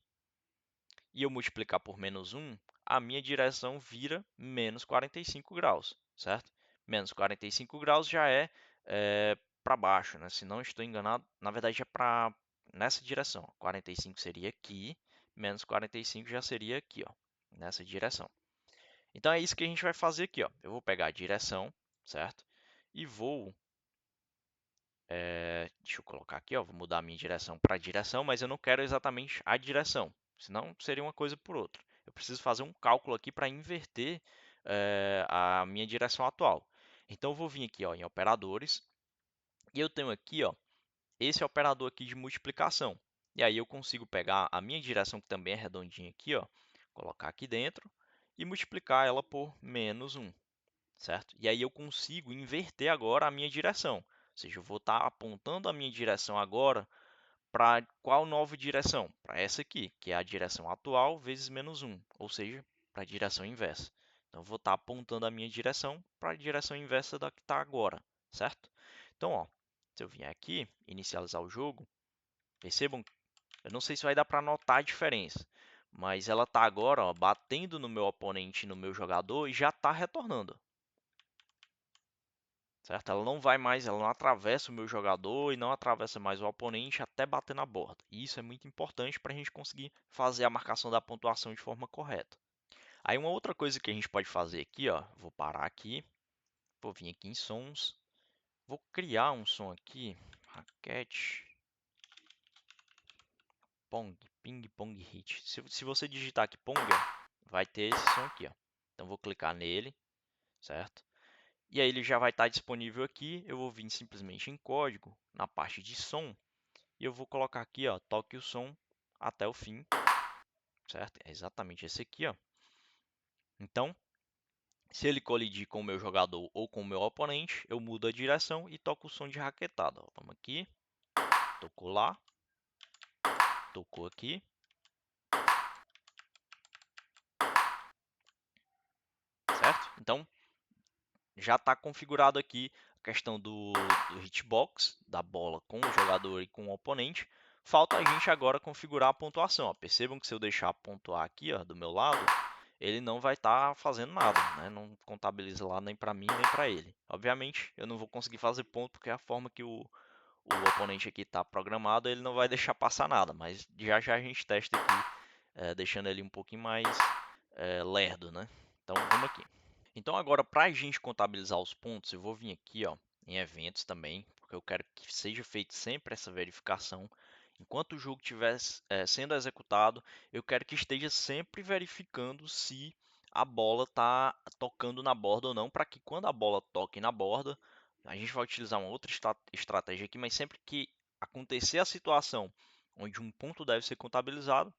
e eu multiplicar por menos 1, a minha direção vira menos 45 graus, certo? Menos 45 graus já é para baixo, né? Se não estou enganado, na verdade é para nessa direção. 45 seria aqui, menos 45 já seria aqui, ó, nessa direção. Então é isso que a gente vai fazer aqui, ó. Eu vou pegar a direção, certo? E deixa eu colocar aqui, ó, vou mudar a minha direção para direção, mas eu não quero exatamente a direção, senão seria uma coisa por outra. Eu preciso fazer um cálculo aqui para inverter a minha direção atual. Então eu vou vir aqui, ó, em operadores e eu tenho aqui, ó, esse operador aqui de multiplicação. E aí eu consigo pegar a minha direção, que também é redondinha aqui, ó, colocar aqui dentro e multiplicar ela por menos 1, certo? E aí eu consigo inverter agora a minha direção. Ou seja, eu vou estar apontando a minha direção agora para qual nova direção? Para essa aqui, que é a direção atual vezes menos 1, ou seja, para a direção inversa. Então, eu vou estar apontando a minha direção para a direção inversa da que está agora, certo? Então, ó, se eu vier aqui, inicializar o jogo, percebam, eu não sei se vai dar para notar a diferença, mas ela está agora, ó, batendo no meu oponente e no meu jogador e já está retornando. Certo? Ela não vai mais, ela não atravessa o meu jogador e não atravessa mais o oponente até bater na borda. E isso é muito importante para a gente conseguir fazer a marcação da pontuação de forma correta. Aí uma outra coisa que a gente pode fazer aqui, ó, vou parar aqui, vou vir aqui em sons, vou criar um som aqui, raquete, pong, ping pong hit. Se você digitar aqui pong, ó, vai ter esse som aqui, ó. Então vou clicar nele, certo? E aí ele já vai estar disponível aqui. Eu vou vir simplesmente em código, na parte de som, e eu vou colocar aqui, ó, toque o som até o fim, certo? É exatamente esse aqui, ó. Então, se ele colidir com o meu jogador ou com o meu oponente, eu mudo a direção e toco o som de raquetada. Ó. Vamos aqui, tocou lá, tocou aqui. Certo? Então, já está configurado aqui a questão do hitbox, da bola com o jogador e com o oponente. Falta a gente agora configurar a pontuação. Ó. Percebam que se eu deixar pontuar aqui, ó, do meu lado, ele não vai estar fazendo nada, né? Não contabiliza lá nem para mim nem para ele. Obviamente, eu não vou conseguir fazer ponto porque é a forma que o oponente aqui está programado, ele não vai deixar passar nada. Mas já já a gente testa aqui, deixando ele um pouquinho mais lerdo, né? Então vamos aqui. Então agora, para a gente contabilizar os pontos, eu vou vir aqui, ó, em eventos também, porque eu quero que seja feita sempre essa verificação. Enquanto o jogo estiver sendo executado, eu quero que esteja sempre verificando se a bola está tocando na borda ou não, para que quando a bola toque na borda, a gente vai utilizar uma outra estratégia aqui, mas sempre que acontecer a situação onde um ponto deve ser contabilizado,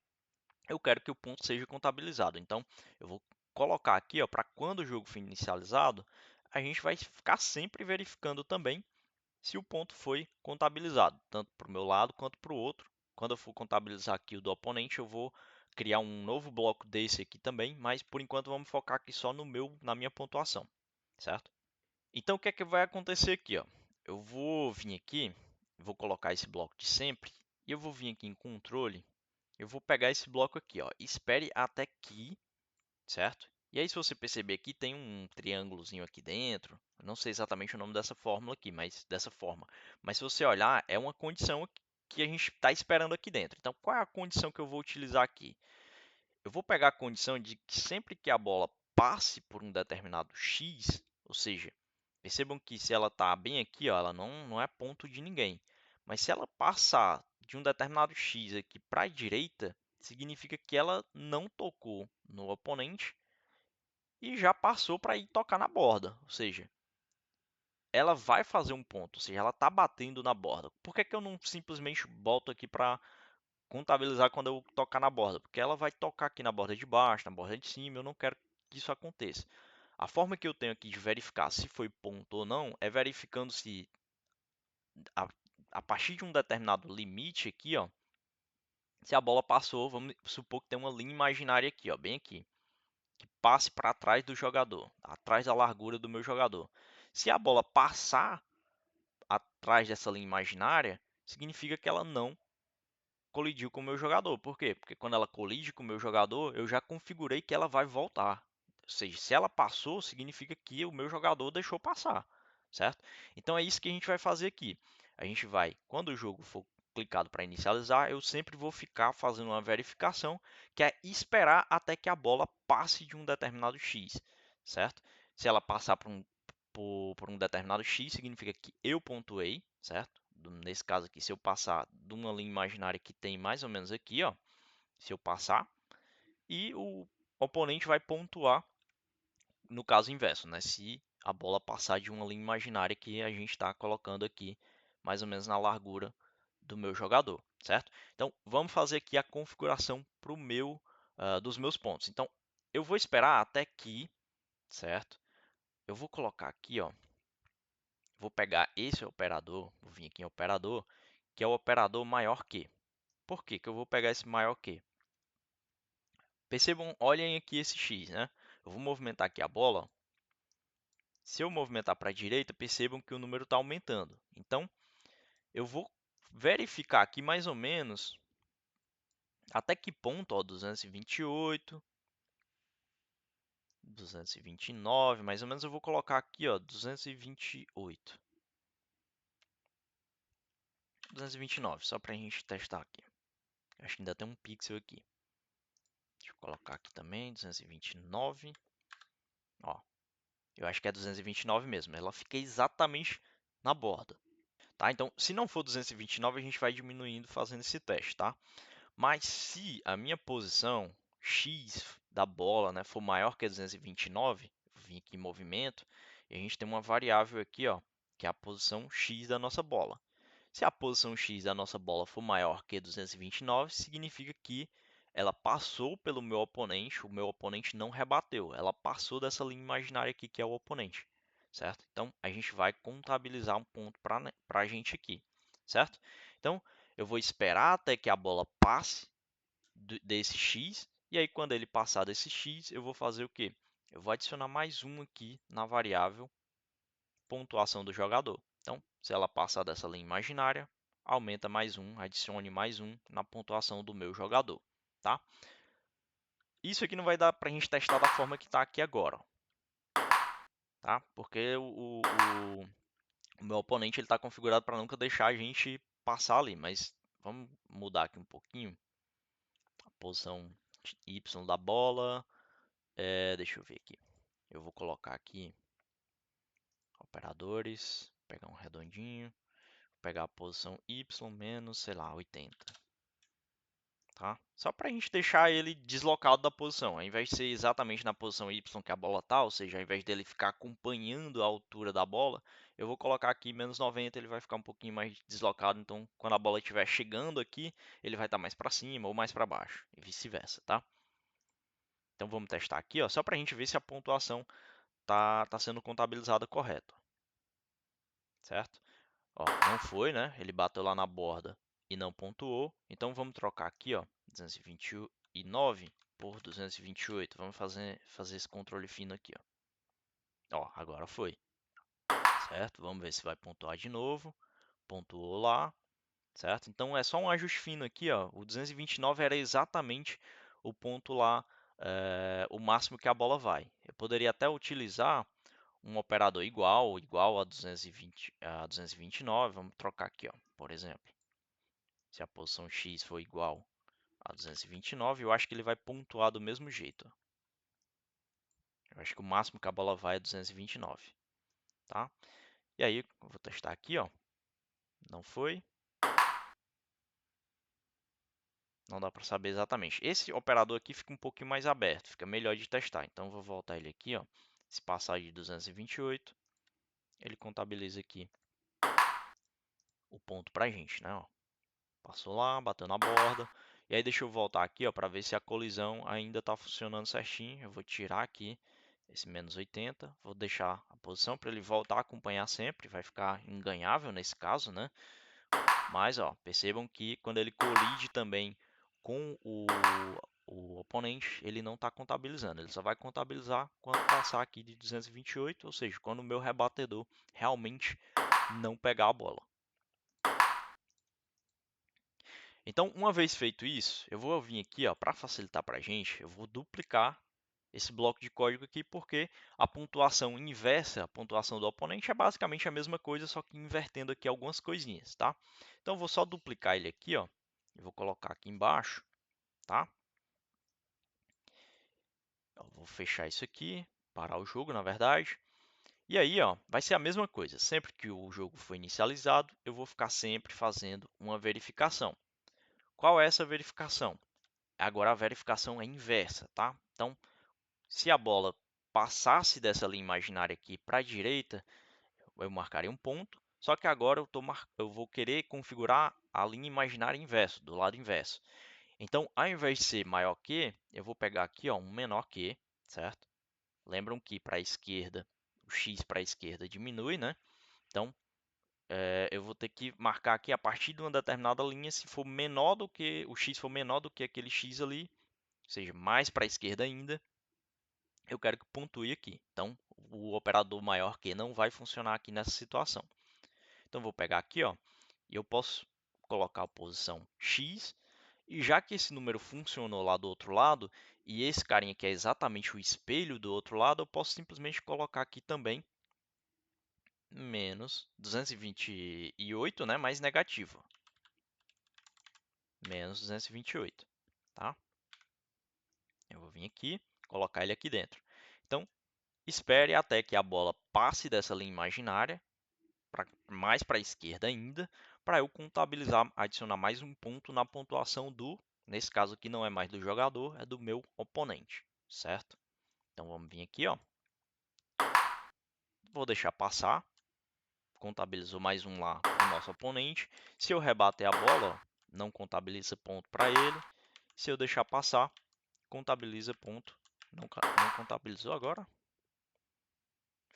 eu quero que o ponto seja contabilizado. Então, eu vou colocar aqui, para quando o jogo for inicializado, a gente vai ficar sempre verificando também se o ponto foi contabilizado, tanto para o meu lado quanto para o outro. Quando eu for contabilizar aqui o do oponente, eu vou criar um novo bloco desse aqui também, mas por enquanto vamos focar aqui só na minha pontuação, certo? Então, o que é que vai acontecer aqui, ó? Eu vou vir aqui, vou colocar esse bloco de sempre, e eu vou vir aqui em controle. Eu vou pegar esse bloco aqui, ó, espere até que, certo? E aí, se você perceber aqui, tem um triângulozinho aqui dentro. Eu não sei exatamente o nome dessa fórmula aqui, mas dessa forma. Mas se você olhar, é uma condição que a gente está esperando aqui dentro. Então, qual é a condição que eu vou utilizar aqui? Eu vou pegar a condição de que sempre que a bola passe por um determinado x, ou seja, percebam que se ela está bem aqui, ó, ela não é ponto de ninguém. Mas se ela passar de um determinado x aqui para a direita, significa que ela não tocou no oponente e já passou para ir tocar na borda. Ou seja, ela vai fazer um ponto, ou seja, ela está batendo na borda. Por que, que eu não simplesmente boto aqui para contabilizar quando eu tocar na borda? Porque ela vai tocar aqui na borda de baixo, na borda de cima, eu não quero que isso aconteça. A forma que eu tenho aqui de verificar se foi ponto ou não é verificando se a, a partir de um determinado limite aqui, ó, se a bola passou, vamos supor que tem uma linha imaginária aqui, ó, bem aqui, que passe para trás do jogador, atrás da largura do meu jogador. Se a bola passar atrás dessa linha imaginária, significa que ela não colidiu com o meu jogador. Por quê? Porque quando ela colide com o meu jogador, eu já configurei que ela vai voltar. Ou seja, se ela passou, significa que o meu jogador deixou passar, certo? Então é isso que a gente vai fazer aqui. A gente vai, quando o jogo for clicado para inicializar, eu sempre vou ficar fazendo uma verificação, que é esperar até que a bola passe de um determinado X, certo? Se ela passar por um determinado X, significa que eu pontuei, certo? Nesse caso aqui, se eu passar de uma linha imaginária que tem mais ou menos aqui, ó, se eu passar, e o oponente vai pontuar no caso inverso, né? Se a bola passar de uma linha imaginária que a gente está colocando aqui, mais ou menos na largura do meu jogador, certo? Então, vamos fazer aqui a configuração para o dos meus pontos. Então, eu vou esperar até que, certo? Eu vou colocar aqui, ó, vou pegar esse operador, vou vir aqui em operador, que é o operador maior que. Por que que eu vou pegar esse maior que? Percebam, olhem aqui esse x, né? Eu vou movimentar aqui a bola. Se eu movimentar para a direita, percebam que o número está aumentando. Então, eu vou verificar aqui mais ou menos até que ponto, ó, 228, 229, mais ou menos eu vou colocar aqui, ó, 228. 229, só para a gente testar aqui. Acho que ainda tem um pixel aqui. Deixa eu colocar aqui também, 229. Ó, eu acho que é 229 mesmo. Ela fica exatamente na borda. Tá? Então, se não for 229, a gente vai diminuindo fazendo esse teste, tá? Mas se a minha posição x da bola, né, for maior que 229, eu vim aqui em movimento, e a gente tem uma variável aqui, ó, que é a posição x da nossa bola. Se a posição x da nossa bola for maior que 229, significa que ela passou pelo meu oponente, o meu oponente não rebateu, ela passou dessa linha imaginária aqui que é o oponente, certo? Então, a gente vai contabilizar um ponto para a gente aqui, certo? Então, eu vou esperar até que a bola passe desse x, e aí quando ele passar desse x, eu vou fazer o quê? Eu vou adicionar mais um aqui na variável pontuação do jogador. Então, se ela passar dessa linha imaginária, aumenta mais um, adicione mais um na pontuação do meu jogador, tá? Isso aqui não vai dar para a gente testar da forma que está aqui agora, tá? Porque o meu oponente está configurado para nunca deixar a gente passar ali, mas vamos mudar aqui um pouquinho a posição Y da bola. Deixa eu ver aqui. Eu vou colocar aqui operadores, pegar um redondinho, pegar a posição Y menos, sei lá, 80. Tá? Só para a gente deixar ele deslocado da posição, ao invés de ser exatamente na posição Y que a bola está, ou seja, ao invés dele ficar acompanhando a altura da bola, eu vou colocar aqui menos 90, ele vai ficar um pouquinho mais deslocado, então quando a bola estiver chegando aqui, ele vai estar mais para cima ou mais para baixo, e vice-versa, tá? Então vamos testar aqui, ó, só para a gente ver se a pontuação tá sendo contabilizada correto, certo? Ó, não foi, né? Ele bateu lá na borda e não pontuou. Então vamos trocar aqui, ó, 229 por 228. Vamos fazer esse controle fino aqui, ó. Ó, agora foi, certo? Vamos ver se vai pontuar de novo. Pontuou lá, certo? Então é só um ajuste fino aqui, ó. O 229 era exatamente o ponto lá, o máximo que a bola vai. Eu poderia até utilizar um operador igual a 220, a 229. Vamos trocar aqui, ó, por exemplo. Se a posição x for igual a 229, eu acho que ele vai pontuar do mesmo jeito. Eu acho que o máximo que a bola vai é 229, tá? E aí, eu vou testar aqui, ó. Não foi. Não dá para saber exatamente. Esse operador aqui fica um pouquinho mais aberto, fica melhor de testar. Então, eu vou voltar ele aqui, ó. Se passar de 228, ele contabiliza aqui o ponto para a gente, né? Ó. Passou lá, bateu na borda. E aí deixa eu voltar aqui, ó, para ver se a colisão ainda está funcionando certinho. Eu vou tirar aqui esse menos 80, vou deixar a posição para ele voltar a acompanhar sempre, vai ficar inganhável nesse caso, né? Mas, ó, percebam que quando ele colide também com o oponente, ele não está contabilizando, ele só vai contabilizar quando passar aqui de 228, ou seja, quando o meu rebatedor realmente não pegar a bola. Então, uma vez feito isso, eu vou vir aqui, ó, para facilitar para a gente, eu vou duplicar esse bloco de código aqui, porque a pontuação inversa, a pontuação do oponente, é basicamente a mesma coisa, só que invertendo aqui algumas coisinhas, tá? Então, eu vou só duplicar ele aqui, ó, e vou colocar aqui embaixo, tá? Eu vou fechar isso aqui, parar o jogo, na verdade. E aí, ó, vai ser a mesma coisa. Sempre que o jogo for inicializado, eu vou ficar sempre fazendo uma verificação. Qual é essa verificação? Agora a verificação é inversa, tá? Então, se a bola passasse dessa linha imaginária aqui para a direita, eu marcaria um ponto. Só que agora eu vou querer configurar a linha imaginária inverso, do lado inverso. Então, ao invés de ser maior que, eu vou pegar aqui, ó, um menor que, certo? Lembram que para a esquerda, o x para a esquerda diminui, né? Então, eu vou ter que marcar aqui a partir de uma determinada linha, se for menor do que o x for menor do que aquele x ali, ou seja, mais para a esquerda ainda, eu quero que pontue aqui. Então, o operador maior que não vai funcionar aqui nessa situação. Então, vou pegar aqui, ó, e eu posso colocar a posição x, e já que esse número funcionou lá do outro lado, e esse carinha aqui é exatamente o espelho do outro lado, eu posso simplesmente colocar aqui também menos 228, né, mais negativo. Menos 228, tá? Eu vou vir aqui, colocar ele aqui dentro. Então, espere até que a bola passe dessa linha imaginária, mais para a esquerda ainda, para eu contabilizar, adicionar mais um ponto na pontuação do, nesse caso aqui não é mais do jogador, é do meu oponente, certo? Então vamos vir aqui, ó. Vou deixar passar, contabilizou mais um lá para o nosso oponente. Se eu rebater a bola, ó, não contabiliza ponto para ele. Se eu deixar passar, contabiliza ponto. Não contabilizou agora?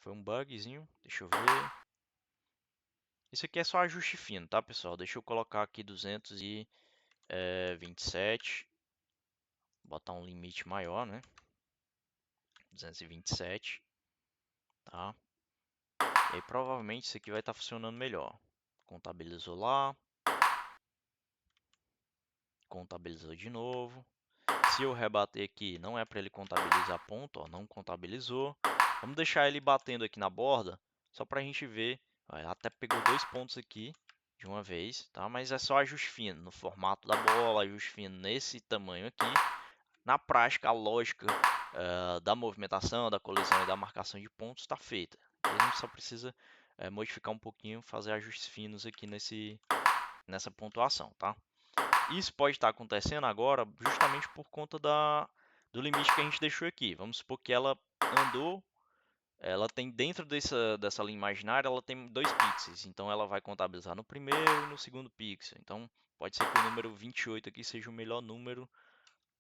Foi um bugzinho, deixa eu ver. Isso aqui é só ajuste fino, tá, pessoal? Deixa eu colocar aqui 227. Botar um limite maior, né? 227, tá? E aí provavelmente isso aqui vai estar funcionando melhor. Contabilizou lá. Contabilizou de novo. Se eu rebater aqui, não é para ele contabilizar ponto, ó, não contabilizou. Vamos deixar ele batendo aqui na borda, só para a gente ver. Ó, até pegou 2 pontos aqui de uma vez, tá? Mas é só ajuste fino no formato da bola, ajuste fino nesse tamanho aqui. Na prática, a lógica da movimentação, da colisão e da marcação de pontos está feita. A gente só precisa modificar um pouquinho, fazer ajustes finos aqui nessa pontuação, tá? Isso pode estar acontecendo agora justamente por conta do limite que a gente deixou aqui. Vamos supor que ela andou, ela tem dentro dessa linha imaginária, ela tem 2 pixels. Então ela vai contabilizar no primeiro e no segundo pixel. Então pode ser que o número 28 aqui seja o melhor número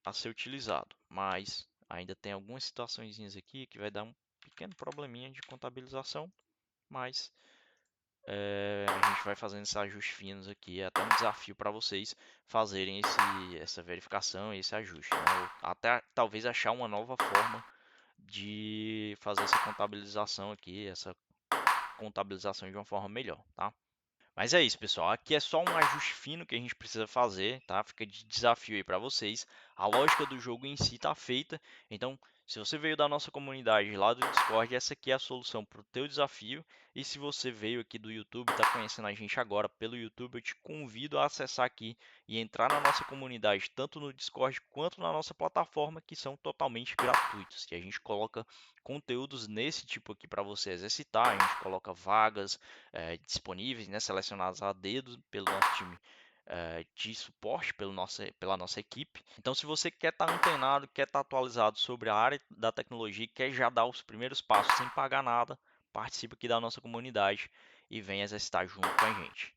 a ser utilizado. Mas ainda tem algumas situações aqui que vai dar um pequeno probleminha de contabilização. Mas a gente vai fazendo esses ajustes finos aqui. É até um desafio para vocês fazerem essa verificação e esse ajuste, né? Ou até talvez achar uma nova forma de fazer essa contabilização aqui, essa contabilização de uma forma melhor, tá? Mas é isso, pessoal. Aqui é só um ajuste fino que a gente precisa fazer, tá? Fica de desafio aí para vocês. A lógica do jogo em si está feita. Então, se você veio da nossa comunidade lá do Discord, essa aqui é a solução para o teu desafio. E se você veio aqui do YouTube, está conhecendo a gente agora pelo YouTube, eu te convido a acessar aqui e entrar na nossa comunidade, tanto no Discord quanto na nossa plataforma, que são totalmente gratuitos. E a gente coloca conteúdos nesse tipo aqui para você exercitar. A gente coloca vagas disponíveis, né, selecionados a dedo pelo nosso time de suporte, pela nossa equipe. Então, se você quer estar antenado, quer estar atualizado sobre a área da tecnologia, quer já dar os primeiros passos sem pagar nada, participe aqui da nossa comunidade e venha exercitar junto com a gente.